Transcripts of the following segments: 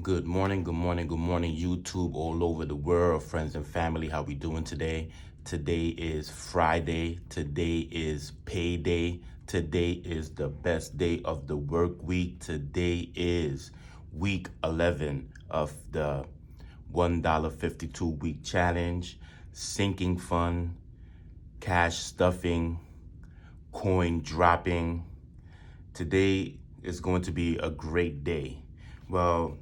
Good morning, good morning, good morning, YouTube all over the world, friends and family. How we doing today? Today is Friday. Today is payday. Today is the best day of the work week. Today is week 11 of the $1.52 week challenge, sinking fund, cash stuffing, coin dropping. Today is going to be a great day. Well,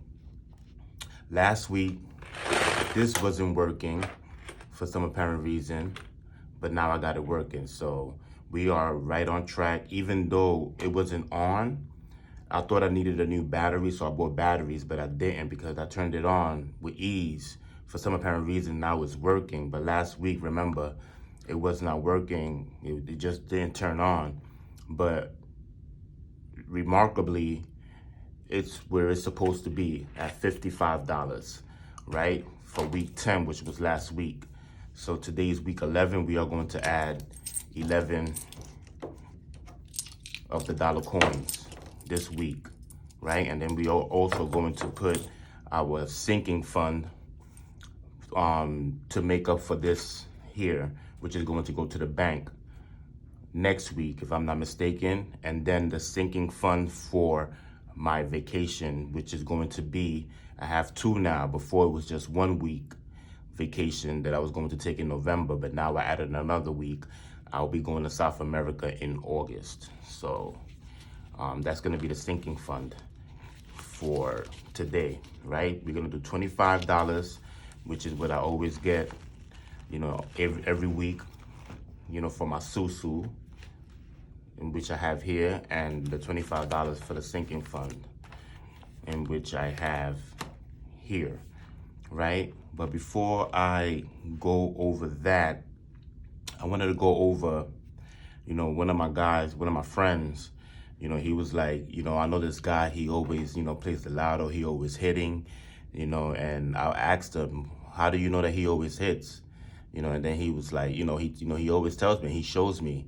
last week, this wasn't working for some apparent reason, but now I got it working. So we are right on track. Even though it wasn't on, I thought I needed a new battery, so I bought batteries, but I didn't because I turned it on with ease. For some apparent reason, now it's working. But last week, remember, it was not working. It just didn't turn on. But remarkably, it's where it's supposed to be at $55, right? For week 10, which was last week. So today's week 11, we are going to add 11 of the dollar coins this week, right? And then we are also going to put our sinking fund to make up for this here, which is going to go to the bank next week, if I'm not mistaken. And then the sinking fund for my vacation, which is going to be, I have two now. Before it was just 1 week vacation that I was going to take in November, but now I added another week. I'll be going to South America in August. So that's going to be the sinking fund for today, right? We're going to do $25, which is what I always get, every week, for my susu, in which I have here, and the $25 for the sinking fund, in which I have here, right? But before I go over that, I wanted to go over, one of my friends, he was like, I know this guy, he always, plays the lotto, he always hitting, and I asked him, how do you know that he always hits? And then he was like, he always tells me, he shows me.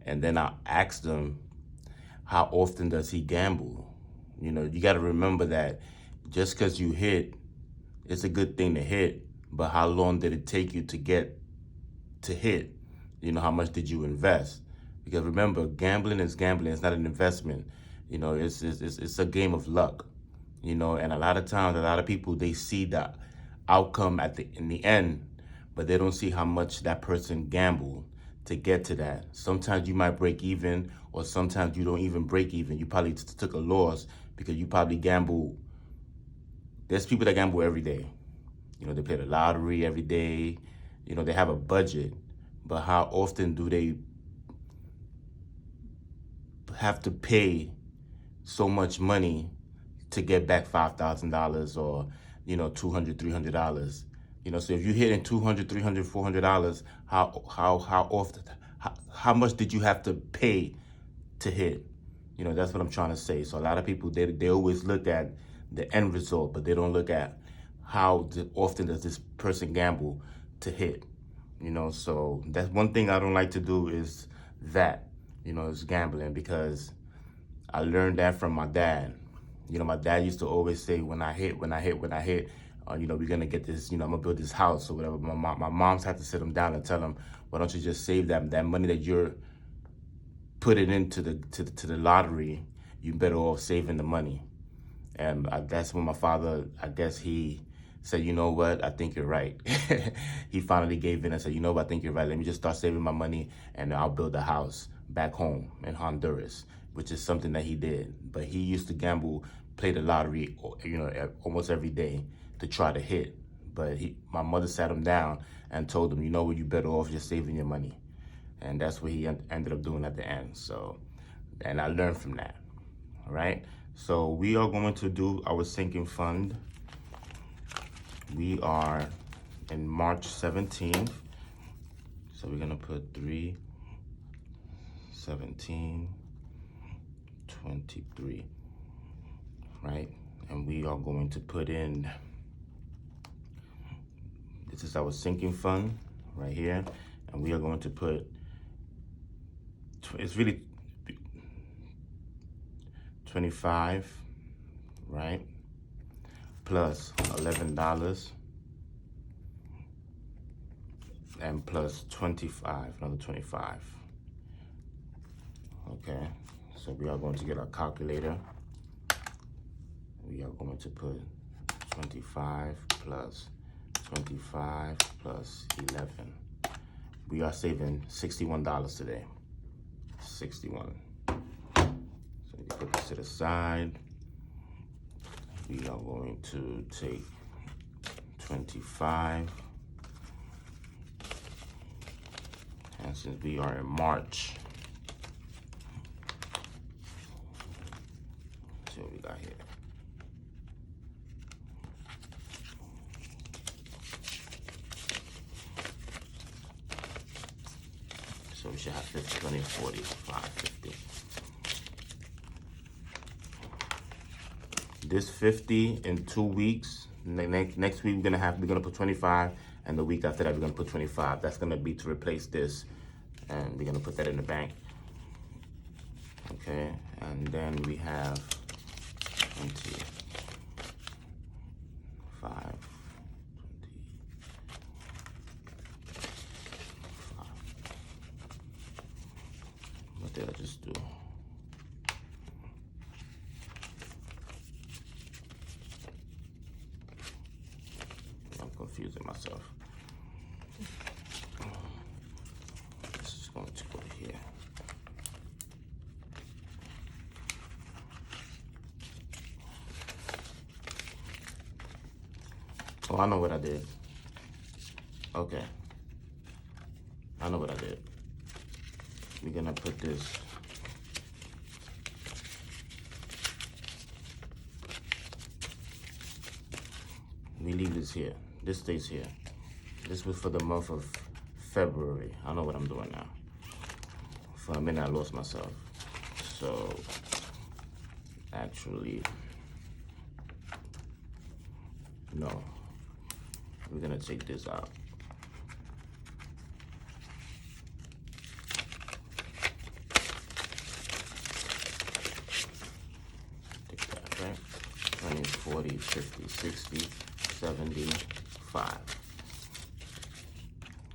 And then I asked him, how often does he gamble? You got to remember that just because you hit, it's a good thing to hit, but how long did it take you to get to hit? How much did you invest? Because remember, gambling is gambling. It's not an investment. It's a game of luck. And a lot of times, a lot of people, they see the outcome in the end, but they don't see how much that person gambled to get to that. Sometimes you might break even, or sometimes you don't even break even. You probably took a loss because you probably gamble. There's people that gamble every day. They play the lottery every day. They have a budget, but how often do they have to pay so much money to get back $5,000 or, $200, $300? So if you're hitting $200, $300, $400, how often, how much did you have to pay to hit? That's what I'm trying to say. So a lot of people, they always look at the end result, but they don't look at how often does this person gamble to hit. So that's one thing I don't like to do is that, is gambling, because I learned that from my dad. My dad used to always say, when I hit, we're gonna get this, I'm gonna build this house or whatever. My mom's had to sit him down and tell him, why don't you just save that money that you're putting into the lottery? You better off saving the money. And that's when my father, I guess he said, you know what, I think you're right. He finally gave in and said, you know what, I think you're right. Let me just start saving my money and I'll build a house back home in Honduras, which is something that he did. But he used to gamble, play the lottery, almost every day to try to hit. But my mother sat him down and told him, you know what, you better off just saving your money. And that's what he ended up doing at the end. So, and I learned from that, all right? So we are going to do our sinking fund. We are in March 17th. So we're gonna put 3, 17, 23, right? And we are going to put in, this is our sinking fund right here. And we are going to put, it's really 25, right? plus $11 and plus 25, another 25. Okay, so we are going to get our calculator. We are going to put 25 plus 25 plus 11. We are saving $61 today. 61. So you put this to the side. We are going to take 25. And since we are in March, let's see what we got here. So we should have 50, 20, 40, 50. This 50 in 2 weeks. Next week we're gonna put 25, and the week after that we're gonna put 25. That's gonna be to replace this, and we're gonna put that in the bank. Okay, and then we have 25. What did I just do? I'm confusing myself. This is going to go here. Oh, I know what I did. Okay. I know what I did. We're gonna put this we leave this here. This stays here. This was for the month of February. I know what I'm doing now. For a minute I lost myself. So actually no. We're gonna take this out. Take that, right? 20, 40, 50, 60, 75.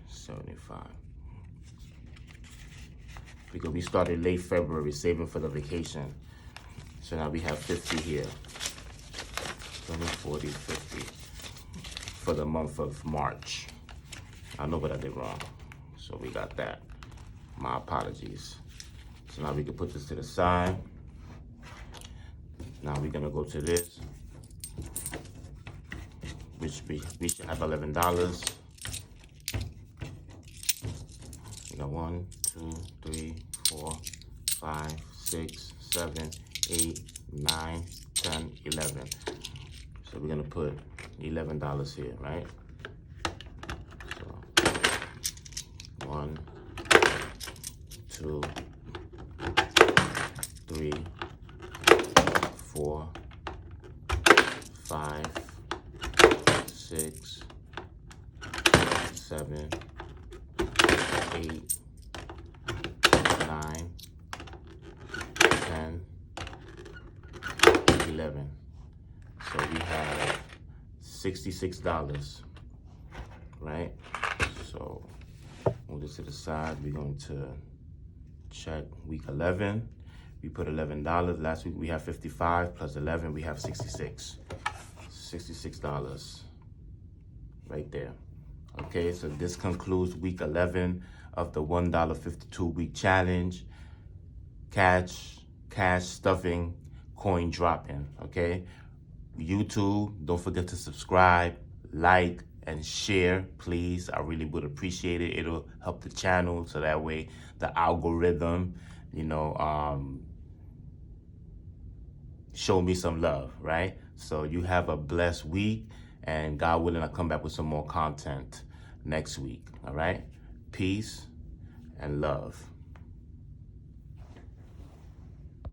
75. Because we started late February saving for the vacation. So now we have 50 here. 20, 40, 50 for the month of March. I know what I did wrong. So we got that. My apologies. So now we can put this to the side. Now we're gonna go to this, which we should have $11. We got 1, 2, 3, 4, 5, 6, 7, 8, 9, 10, 11. So we're gonna put $11 here, right? So 1, 2, 3, 4, 5, 6, 7, 8, 9, 10, 11. So we have $66, right? So move this to the side. We're going to check week 11. We put $11. Last week we have 55 plus 11. We have 66. $66 right there. Okay, so this concludes week 11 of the $1.52 week challenge. Cash stuffing, coin dropping. Okay, YouTube, don't forget to subscribe, like, and share, please. I really would appreciate it. It'll help the channel so that way the algorithm, show me some love, right? So you have a blessed week, and God willing, I'll come back with some more content next week, all right? Peace and love.